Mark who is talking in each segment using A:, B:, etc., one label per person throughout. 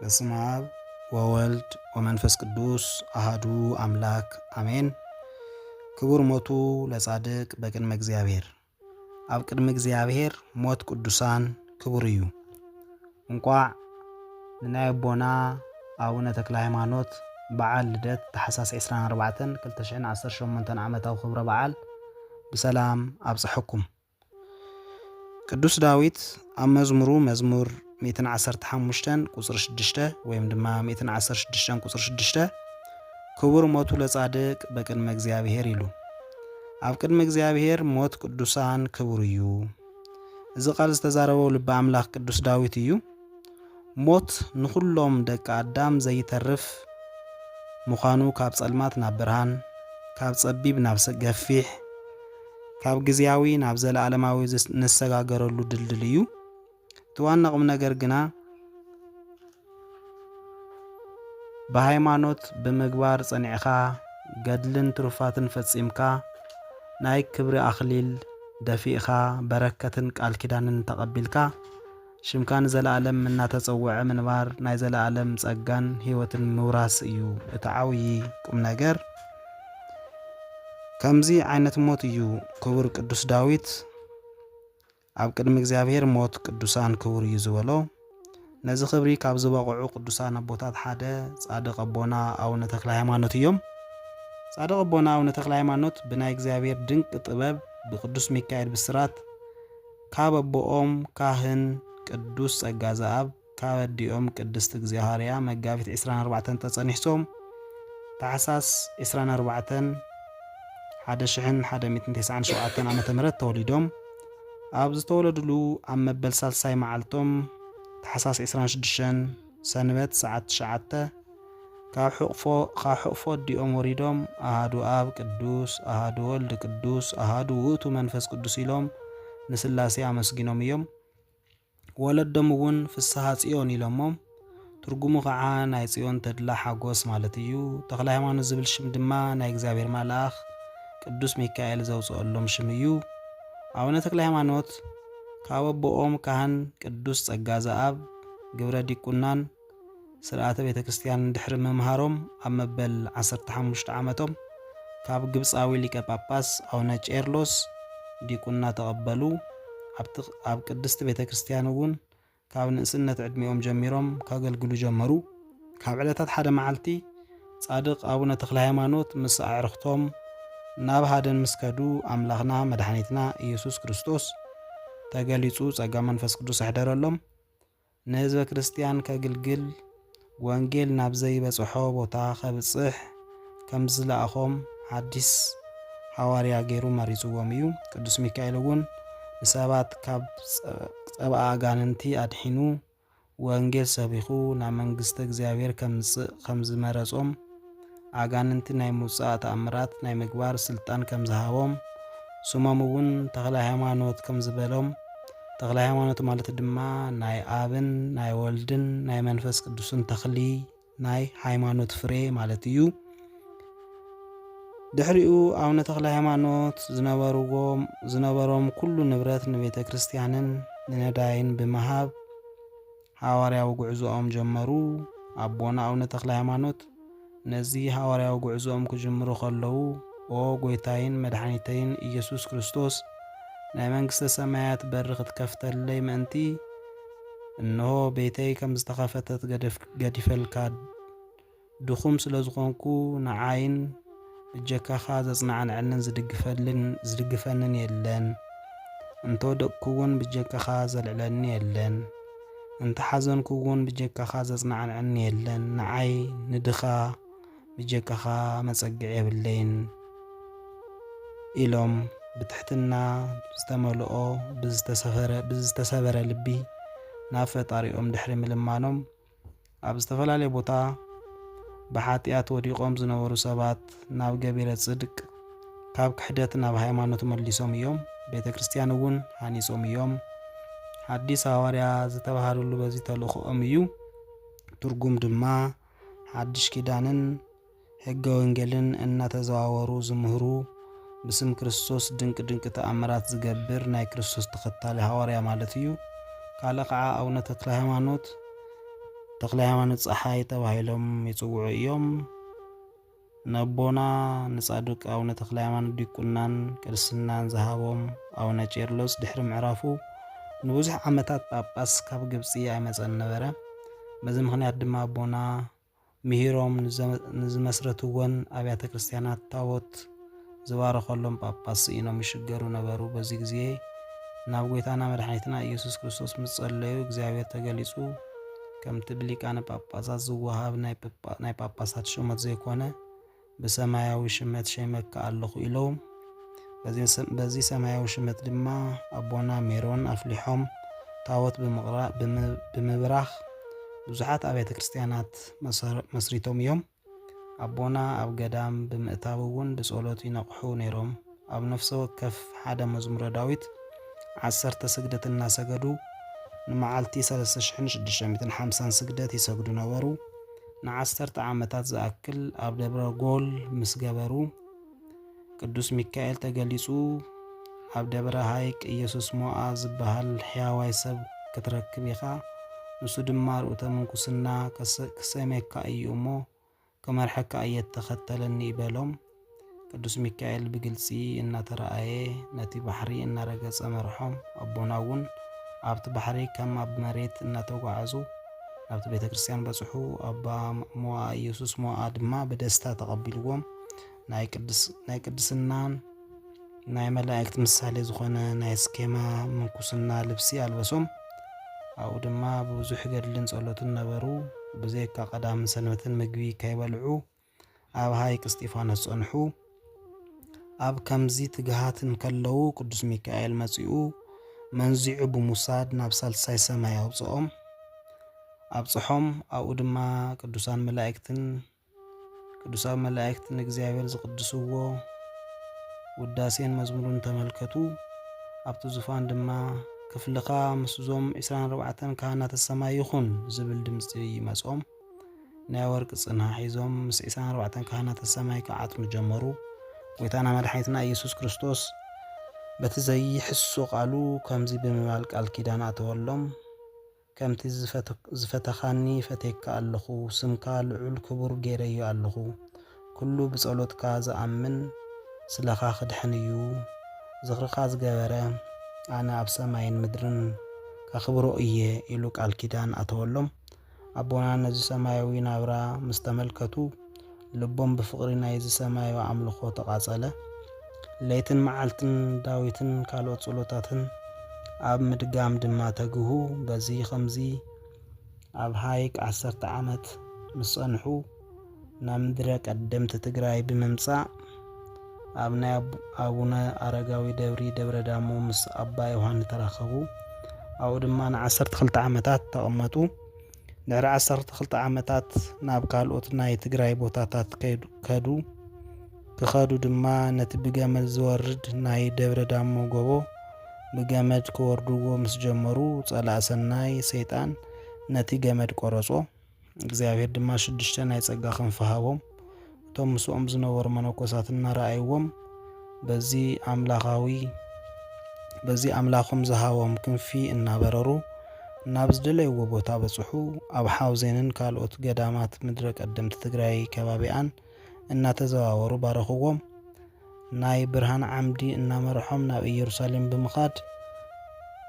A: በስመ አብ ወወልድ ወመንፈስ ቅዱስ አሐዱ አምላክ አሜን። ክቡር ሞቱ ለጻድቅ በቅድመ እግዚአብሔር። ኣብ ቅድመ እግዚአብሔር ሞት ቅዱሳን ክቡር እዩ። እንቋዕ ንናይ ኣቦና ኣቡነ ተክለ ሃይማኖት በዓል ልደት ታሕሳስ 24 2018 ዓመታዊ ክብረ በዓል ብሰላም ኣብጽሕኩም። ቅዱስ ዳዊት ኣብ መዝሙር 115 ቁጽሪ 6 ወይም ድማ 116 ቁጽሪ 6 ክቡር ሞቱ ለጻድቅ በቅድመ እግዚአብሔር ኢሉ። ኣብ ቅድመ እግዚአብሔር ሞት ቅዱሳን ክቡር እዩ። እዚ ቃል ዝተዛረበው ልበ ኣምላኽ ቅዱስ ዳዊት እዩ። ሞት ንኹሎም ደቂ ኣዳም ዘይተርፍ ምዃኑ ካብ ጸልማት ናብ ብርሃን፣ ካብ ጸቢብ ናብ ገፊሕ፣ ካብ ግዝያዊ ናብ ዘለዓለማዊ ንሰጋገረሉ ድልድል እዩ። እቲ ዋና ቁም ነገር ግና ብሃይማኖት ብምግባር ጸኒዕኻ ገድልን ትሩፋትን ፈጺምካ ናይ ክብሪ ኣኽሊል ደፊእኻ በረከትን ቃል ኪዳንን ተቐቢልካ ሽምካ ንዘለዓለም እናተጸውዐ ምንባር ናይ ዘለዓለም ጸጋን ህይወትን ምውራስ እዩ እቲ ዓብዪ ቁም ነገር። ከምዚ ዓይነት ሞት እዩ ክቡር ቅዱስ ዳዊት ኣብ ቅድሚ እግዚአብሔር ሞት ቅዱሳን ክቡር እዩ ዝበሎ። ነዚ ክብሪ ካብ ዝበቕዑ ቅዱሳን ኣቦታት ሓደ ጻድቕ ኣቦና ኣቡነ ተክለ ሃይማኖት እዮም። ጻድቕ ኣቦና ኣቡነ ተክለ ሃይማኖት ብናይ እግዚአብሔር ድንቂ ጥበብ ብቅዱስ ሚካኤል ብስራት ካብ ኣቦኦም ካህን ቅዱስ ጸጋ ዘኣብ ካብ ኣዲኦም ቅድስቲ እግዚአብሔር መጋቢት 24 ተጸኒሕሶም ታሕሳስ 24 1197 ዓ.ም ተወሊዶም ኣብ ዝተወለድሉ ኣብ መበል ሳልሳይ መዓልቶም ታሕሳስ 26 ሰንበት ሰዓት 9 ካብ ሕቕፎ ኣዲኦም ወሪዶም ኣሃዱ ኣብ ቅዱስ ኣሃዱ ወልድ ቅዱስ ኣሃዱ ውእቱ መንፈስ ቅዱስ ኢሎም ንስላሴ ኣመስጊኖም እዮም። ወለዶም እውን ፍስሓ ጽዮን ኢሎሞም ትርጉሙ ከዓ ናይ ጽዮን ተድላ ሓጎስ ማለት እዩ። ተክለ ሃይማኖት ዝብል ሽም ድማ ናይ እግዚአብሔር መልአኽ ቅዱስ ሚካኤል ዘውፅአሎም ሽም እዩ። ኣቡነ ተክለ ሃይማኖት ካብ ኣቦኦም ካህን ቅዱስ ጸጋ ዘኣብ ግብረ ዲቁናን ስርዓተ ቤተ ክርስቲያን ድሕሪ ምምሃሮም ኣብ መበል 15 ዓመቶም ካብ ግብፃዊ ሊቀ ጳጳስ ኣቡነ ቄርሎስ ዲቁና ተቐበሉ። ኣብ ቅድስቲ ቤተ ክርስቲያን እውን ካብ ንእስነት ዕድሚኦም ጀሚሮም ካገልግሉ ጀመሩ። ካብ ዕለታት ሓደ መዓልቲ ጻድቕ ኣቡነ ተክለ ሃይማኖት ምስ ኣዕርኽቶም ናብ ሃደን ምስ ከዱ ኣምላኽና መድኃኒትና ኢየሱስ ክርስቶስ ተገሊጹ ጸጋ መንፈስ ቅዱስ ኣሕደረሎም። ንህዝበ ክርስቲያን ከግልግል ወንጌል ናብ ዘይበጽሖ ቦታ ከብጽሕ ከም ዝለኣኾም ሓዲስ ሐዋርያ ገይሩ መሪጽዎም እዩ። ቅዱስ ሚካኤል እውን ንሰባት ካብ ጸብአ ኣጋንንቲ ኣድሒኑ ወንጌል ሰቢኹ ናብ መንግሥተ እግዚአብሔር ከም ዝመረጾም ኣጋንንቲ ናይ ሙጻእ ተኣምራት ናይ ምግባር ስልጣን ከም ዝሃቦም ስሞም እውን ተክለ ሃይማኖት ከም ዝበሎም ተክለ ሃይማኖት ማለት ድማ ናይ ኣብን ናይ ወልድን ናይ መንፈስ ቅዱስን ተኽሊ ናይ ሃይማኖት ፍሬ ማለት እዩ። ድሕሪኡ ኣቡነ ተክለ ሃይማኖት ዝነበሮም ኩሉ ንብረት ንቤተ ክርስቲያንን ንነዳይን ብምሃብ ሐዋርያዊ ጉዕዞኦም ጀመሩ። ኣቦና ኣቡነ ተክለ ሃይማኖት ነዚ ሐዋርያዊ ጉዕዞኦም ክጅምሩ ከለዉ ኦ ጎይታይን መድኃኒተይን ኢየሱስ ክርስቶስ ናይ መንግሥተ ሰማያት በሪ ክትከፍተለይ ምእንቲ እንሆ ቤተይ ከም ዝተኸፈተት ገዲፈልካ ድኹም ስለ ዝኾንኩ ንዓይን እጀካኻ ዘጽናዕንዕልን ዝድግፈንን የለን። እንተወደቅኩውን ብጀካኻ ዘልዕለኒ የለን። እንተሓዘንኩውን ብጀካኻ ዘጽናዕንዕኒ የለን። ንዓይ ንድኻ ብጀካኻ መጸግዕ የብለይን ኢሎም ብትሕትና ዝተመልኦ ብዝተሰበረ ልቢ ናብ ፈጣሪኦም ድሕሪ ምልማኖም ኣብ ዝተፈላለየ ቦታ ብሓጢኣት ወዲቖም ዝነበሩ ሰባት ናብ ገቢረ ጽድቅ ካብ ክሕደት ናብ ሃይማኖት መሊሶም እዮም። ቤተ ክርስቲያን እውን ሃኒጾም እዮም። ሓዲስ ሐዋርያ ዝተባሃሉሉ በዚ ተልእኾኦም እዩ። ትርጉም ድማ ሓድሽ ኪዳንን ሕገ ወንጌልን እናተዘዋወሩ ዝምህሩ ብስም ክርስቶስ ድንቂ ተኣምራት ዝገብር ናይ ክርስቶስ ተኸታሊ ሐዋርያ ማለት እዩ። ካልእ ከዓ ኣቡነ ተክለ ሃይማኖት ተክለ ሃይማኖት ፀሓይ ተባሂሎም ይጽውዑ እዮም። ነቦና ንጻድቅ አቡነ ተክለ ሃይማኖት ዲቁናን ቅድስናን ዝሃቦም አቡነ ቄርሎስ ድሕሪ ምዕራፉ ንብዙሕ ዓመታት ጳጳስ ካብ ግብፂ ኣይመፀን ነበረ። በዚ ምክንያት ድማ አቦና ምሂሮም ንዝመስረትዎን ኣብያተ ክርስቲያናት ታቦት ዝባረኸሎም ጳጳስ ኢኖም ይሽገሩ ነበሩ። በዚ ግዜ ናብ ጎይታና መድሓኒትና ኢየሱስ ክርስቶስ ምስ ጸለዩ እግዚአብሔር ተገሊጹ ከምቲ ብሊቃነ ጳጳሳት ዝወሃብ ናይ ጳጳሳት ሹመት ዘይኮነ ብሰማያዊ ሽመት ሸመካ ኣለኹ ኢሎም በዚ ሰማያዊ ሽመት ድማ አቦና ሜሮን አፍሊሖም ታቦት ብምብራኽ ብዙሓት ኣብያተ ክርስቲያናት መስሪቶም እዮም። አቦና ኣብ ገዳም ብምእታው እውን ብጸሎት ይነቕሑ ነይሮም። ኣብ ነፍሲ ወከፍ ሓደ መዝሙረ ዳዊት 10 ስግደት እናሰገዱ ንመዓልቲ 3650 ስግደት ይሰግዱ ነበሩ። ን10 ዓመታት ዝኣክል ኣብ ደብረ ጎል ምስ ገበሩ ቅዱስ ሚካኤል ተገሊጹ ኣብ ደብረ ሃይቅ ኢየሱስ ሞዓ ዝበሃል ሕያዋይ ሰብ ክትረክብ ኢኻ ንሱ ድማ ርእተ ምንኩስና ክሰመካ እዩ እሞ ከመርሐካ እየተኸተለኒ ይበሎም። ቅዱስ ሚካኤል ብግልፂ እናተረኣየ ነቲ ባሕሪ እናረገጸ መርሖም። አቦና እውን ኣብቲ ባሕሪ ከም ኣብ መሬት እናተጓዓዙ ናብቲ ቤተ ክርስቲያን በጽሑ። አባ ሞዓ ኢየሱስ ሞዓ ድማ ብደስታ ተቐቢልዎም ናይ ቅድስናን ናይ መላእክት ምሳሌ ዝኾነ ናይ ስኬማ ምንኩስና ልብሲ ኣልበሶም። ኣብኡ ድማ ብብዙሕ ገድልን ጸሎትን ነበሩ። ብዘይካ ቀዳምን ሰንበትን ምግቢ ከይበልዑ ኣብ ሃይቅ እስጢፋኖስ ጸንሑ። ኣብ ከምዚ ትግሃትን ከለዉ ቅዱስ ሚካኤል መጺኡ መንዚዑ ብምውሳድ ናብ ሳልሳይ ሰማይ ኣውፅኦም ኣብጽሖም። ኣብኡ ድማ ቅዱሳን መላእክትን እግዚአብሔር ዝቅድስዎ ውዳሴን መዝሙሩን ተመልከቱ። ኣብቲ ዙፋን ድማ ክፍልኻ ምስዞም 24 ካህናተ ሰማይ ይኹን ዝብል ድምፂ ይመጾም። ናይ ወርቂ ጽንሃ ሒዞም ምስ 24 ካህናተ ሰማይ ክዓጥኑ ጀመሩ። ጎይታና መድሓኒትና ኢየሱስ ክርስቶስ በቲ ዘይሕሶ ቃሉ ከምዚ ብምባል ቃል ኪዳን ኣተወሎም። ከምቲ ዝፈተኻኒ ፈቴካ ኣለኹ፣ ስምካ ልዑል ክቡር ገይረዮ ኣለኹ። ኩሉ ብጸሎትካ ዝኣምን ስለኻ ክድሕን እዩ። ዝኽርኻ ዝገበረ ኣነ ኣብ ሰማይን ምድርን ካኽብሮ እየ ኢሉ ቃል ኪዳን ኣተወሎም። ኣቦና ነዚ ሰማያዊ ናብራ ምስ ተመልከቱ ልቦም ብፍቕሪ ናይዚ ሰማያዊ ኣምልኾ ተቓጸለ። ለይትን መዓልትን ዳዊትን ካልኦት ጸሎታትን ኣብ ምድጋም ድማ ተግሁ። በዚ ከምዚ ኣብ ሃይቅ 10 ዓመት ምስ ጸንሑ ናብ ምድረ ቀደምቲ ትግራይ ብምምጻእ ኣብ ናይ ኣቡነ ኣረጋዊ ደብሪ ደብረ ዳሞ ምስ ኣባ ዮሃን ተራኸቡ። ኣብኡ ድማ ን12 ዓመታት ተቐመጡ። ድሕሪ 12 ዓመታት ናብ ካልኦት ናይ ትግራይ ቦታታት ክኸዱ ድማ ነቲ ብገመድ ዝወርድ ናይ ደብረ ዳሞ ጎቦ ብገመድ ክወርድዎ ምስ ጀመሩ ጸላእ ሰናይ ሰይጣን ነቲ ገመድ ቆረጾ። እግዚአብሔር ድማ 6 ናይ ጸጋ ክንፊ ሃቦም። እቶም ምስኦም ዝነበሩ መነኮሳት እናረኣይዎም በዚ ኣምላኾም ዝሃቦም ክንፊ እናበረሩ ናብ ዝደለይዎ ቦታ በጽሑ። ኣብ ሓውዜንን ካልኦት ገዳማት ምድረ ቀደምቲ ትግራይ ከባቢኣን እናተዘዋወሩ ባረኽዎም። ናይ ብርሃን ዓምዲ እናመርሖም ናብ ኢየሩሳሌም ብምኻድ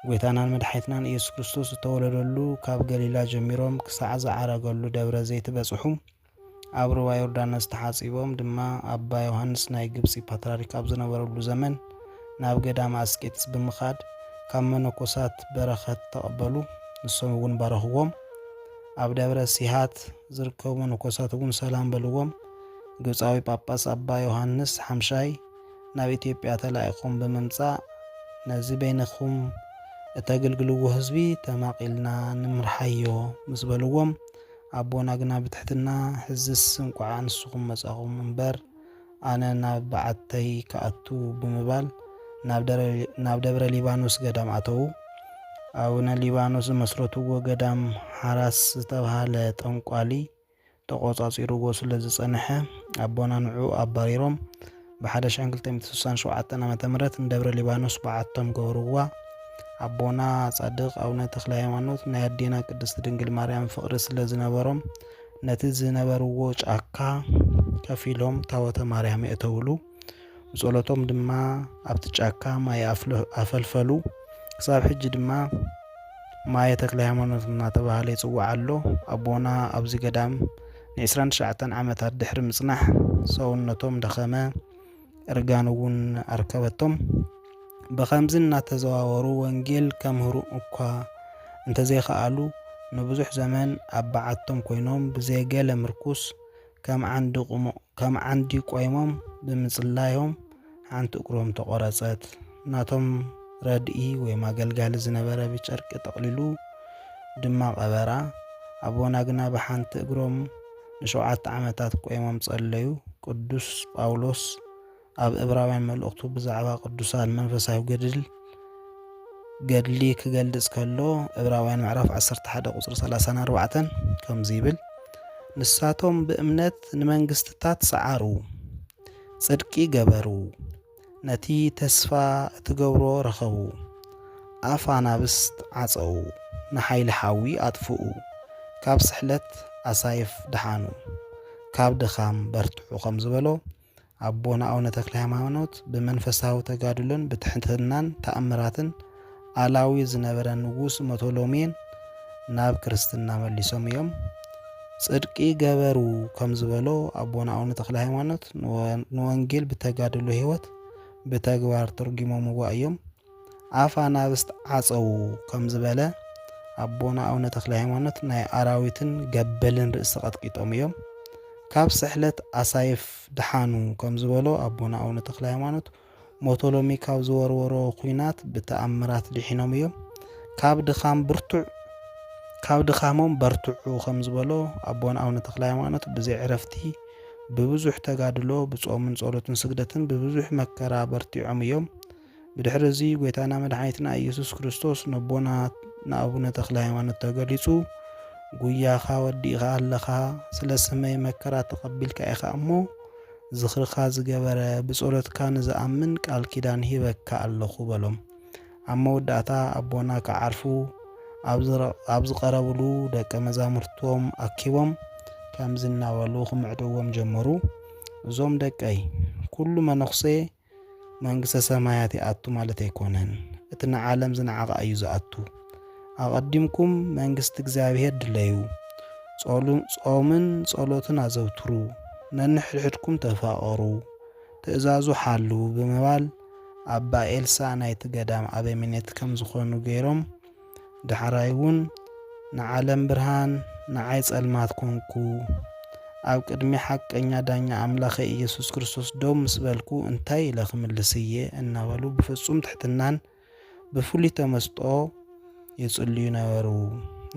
A: ጎይታናን መድሓኒትናን ኢየሱስ ክርስቶስ ዝተወለደሉ ካብ ገሊላ ጀሚሮም ክሳዕ ዝዓረገሉ ደብረ ዘይት በጽሑ። ኣብ ሩባ ዮርዳኖስ ተሓጺቦም ድማ ኣባ ዮሃንስ ናይ ግብፂ ፓትርያርክ ኣብ ዝነበረሉ ዘመን ናብ ገዳም ኣስቄጥስ ብምኻድ ካብ መነኮሳት በረኸት ተቐበሉ። ንሶም እውን ባረኽዎም። ኣብ ደብረ ሲሃት ዝርከቡ መነኮሳት እውን ሰላም በልዎም። ግብፃዊ ጳጳስ ኣባ ዮሃንስ ሓምሻይ ናብ ኢትዮጵያ ተላኢኾም ብምምጻእ ነዚ በይንኹም እተገልግልዎ ህዝቢ ተማቒልና ንምርሓዮ ምስ በልዎም ኣቦና ግና ብትሕትና ሕዝስ እንቋዓ ንስኹም መጻኹም እምበር ኣነ ናብ በዓተይ ከኣቱ ብምባል ናብ ደብረ ሊባኖስ ገዳም ኣተዉ። ኣቡነ ሊባኖስ ዝመስረትዎ ገዳም ሓራስ ዝተባሃለ ጠንቋሊ ተቖጻጺርዎ ስለ ዝጸንሐ ኣቦና ንዑ ኣባሪሮም ብ1267 ዓ.ም ንደብረ ሊባኖስ በዓቶም ገበርዋ። አቦና ጻድቅ አቡነ ተክለ ሃይማኖት ናይ አዴና ቅድስት ድንግል ማርያም ፍቅሪ ስለ ዝነበሮም ነቲ ዝነበርዎ ጫካ ከፊሎም ታወተ ማርያም የእተውሉ ጸሎቶም ድማ ኣብቲ ጫካ ማይ ኣፈልፈሉ ክሳብ ሕጂ ድማ ማይ ተክለ ሃይማኖት እናተባህለ ይጽዋዕ ኣሎ። አቦና ኣብዚ ገዳም ን29 ዓመታት ድሕሪ ምጽናሕ ሰውነቶም ደኸመ እርጋን እውን ኣርከበቶም በኸምዚ እናተዘዋወሩ ወንጌል ከምህሩ እኳ እንተዘይከኣሉ ንብዙሕ ዘመን ኣብ በዓቶም ኮይኖም ብዘይገለ ምርኩስ ከም ዓንዲ ቆይሞም ብምጽላዮም ሓንቲ እግሮም ተቆረጸት። ናቶም ረድኢ ወይ ማገልጋሊ ዝነበረ ብጨርቂ ጠቕሊሉ ድማ ቀበራ። አቦና ግና ብሓንቲ እግሮም ን7 ዓመታት ቆይሞም ጸለዩ። ቅዱስ ጳውሎስ ኣብ ዕብራውያን መልእኽቱ ብዛዕባ ቅዱሳን መንፈሳዊ ገድሊ ክገልጽ ከሎ ዕብራውያን ምዕራፍ 11 ቁጽሪ 34 ከምዚ ይብል ንሳቶም ብእምነት ንመንግስትታት ሰዓሩ ጽድቂ ገበሩ ነቲ ተስፋ እትገብሮ ረኸቡ ኣፍ ኣናብስት ዓፀው ንሓይሊ ሓዊ ኣጥፍኡ ካብ ስሕለት ኣሳይፍ ድሓኑ ካብ ድኻም በርትዑ ከም ዝበሎ አቦና አቡነ ተክለ ሃይማኖት በመንፈሳዊ ተጋድሎን በትሕትናን ተአምራትን አላዊ ዝነበረ ንጉስ ሞቶሎሜን ናብ ክርስትና መልሶም እዮም። ጽድቂ ገበሩ ከም ዝበሎ አቦና አቡነ ተክለ ሃይማኖት ንወንጌል በተጋድሎ ህይወት በተግባር ተርጉሞምዋ እዮም። አፍ ኣናብስት ዓፀው ከም ዝበለ አቦና አቡነ ተክለ ሃይማኖት ናይ አራዊትን ገበልን ርእሲ ቀጥቂጦም እዮም። ካብ ስሕለት ኣሳይፍ ድሓኑ ከም ዝበሎ አቦና አቡነ ተክለ ሃይማኖት ሞቶሎሚ ካብ ዝወርወሮ ኩናት ብተአምራት ድሒኖም እዮም። ካብ ድኻሞም በርትዑ ከም ዝበሎ አቦና አቡነ ተክለ ሃይማኖት ብዘይ ዕረፍቲ ብብዙሕ ተጋድሎ ብጾምን ጸሎትን ስግደትን ብብዙሕ መከራ በርቲዖም እዮም። ብድሕሪ እዚ ጎይታና መድኃኒትና ኢየሱስ ክርስቶስ ነቦና ንአቡነ ተክለ ሃይማኖት ተገሊጹ ጉያኻ ወዲኻ ኣለኻ ስለ ሰመይ መከራ ተቀቢልካ ኢኻ እሞ ዝኽርኻ ዝገበረ ብጸሎትካ ንዝኣምን ቃል ኪዳን ሂበካ ኣለኹ በሎም። ኣብ መወዳእታ አቦና ከዓርፉ ኣብ ዝቀረብሉ ደቀ መዛሙርቶም ኣኪቦም ከም ዝናበሉ ክምዕድዎም ጀመሩ። እዞም ደቀይ ኩሉ መነኩሴ መንግስተ ሰማያት ይኣቱ ማለት ኣይኮነን፣ እቲ ንዓለም ዝነዓቐ እዩ ዝኣቱ። ኣቐዲምኩም መንግስቲ እግዚአብሔር ድለዩ፣ ጾምን ጸሎትን ኣዘውትሩ፣ ነንሕድሕድኩም ተፋቐሩ፣ ትእዛዙ ሓሉ ብምባል ኣባ ኤልሳ ናይቲ ገዳም ኣበምኔት ከም ዝኾኑ ገይሮም ዳሕራይ እውን ንዓለም ብርሃን ንዓይ ጸልማት ኮንኩ ኣብ ቅድሚ ሓቀኛ ዳኛ ኣምላኽ ኢየሱስ ክርስቶስ ደው ምስ በልኩ እንታይ ኢለ ክምልስየ እናበሉ ብፍጹም ትሕትናን ብፍሉይ ተመስጦ ይጽልዩ ነበሩ።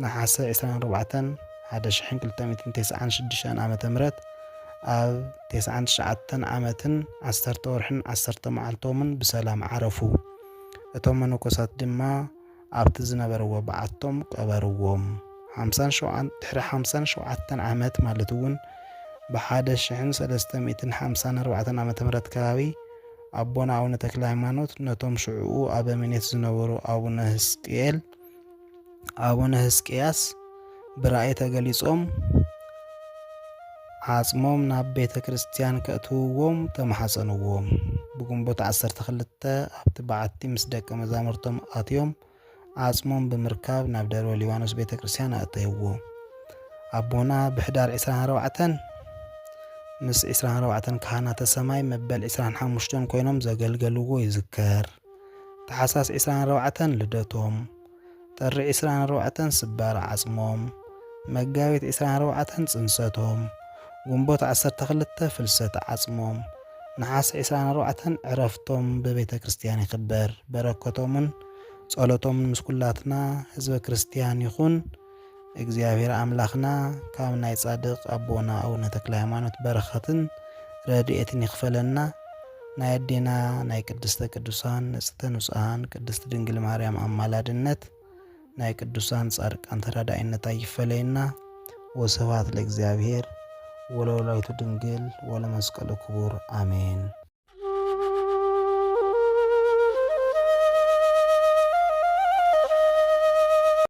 A: ነሓሰ 24 1296 ዓመተ ምህረት ኣብ 99 ዓመትን 10 ወርሕን 10 መዓልቶምን ብሰላም ዓረፉ። እቶም መነኮሳት ድማ ኣብቲ ዝነበረዎ በዓቶም ቀበርዎም። 57 ዓመት ማለት እውን ብ1354 ዓመተ ምህረት ከባቢ አቦና አቡነ ተክለ ሃይማኖት ነቶም ሽዑኡ ኣበምኔት ዝነበሩ አቡነ ሕዝቅያስ ብራእይ ተገሊጾም ዓጽሞም ናብ ቤተ ክርስቲያን ከእትውዎም ተማሓጸንዎም። ብግንቦት 12 ኣብቲ በዓቲ ምስ ደቀ መዛሙርቶም ኣትዮም ዓጽሞም ብምርካብ ናብ ደብረ ሊባኖስ ቤተ ክርስቲያን ኣእተይዎ። አቦና ብሕዳር 24 ምስ 24 ካህናተ ሰማይ መበል 25 ኮይኖም ዘገልገልዎ ይዝከር። ታሕሳስ 24 ልደቶም፣ ጥሪ 24 ስባር ዓጽሞም፣ መጋቢት 24 ጽንሰቶም፣ ግንቦት 12 ፍልሰት ዓጽሞም፣ ነሓስ 24 ዕረፍቶም በቤተ ክርስቲያን ይኽበር። በረከቶምን ጸሎቶምን ምስ ኩላትና ህዝበ ክርስቲያን ይኹን። እግዚአብሔር አምላኽና ካብ ናይ ጻድቕ አቦና አቡነ ተክለ ሃይማኖት በረኸትን ረድኤትን ይኽፈለና። ናይ ኣዴና ናይ ቅድስተ ቅዱሳን ንጽሕተ ንጹሃን ቅድስት ድንግል ማርያም አማላድነት ናይ ቅዱሳን ጻድቃን ተራዳኢነታ ይፈለየና። ወስብሐት ለእግዚአብሔር ወለወላዲቱ ድንግል ወለመስቀሉ ክቡር አሜን።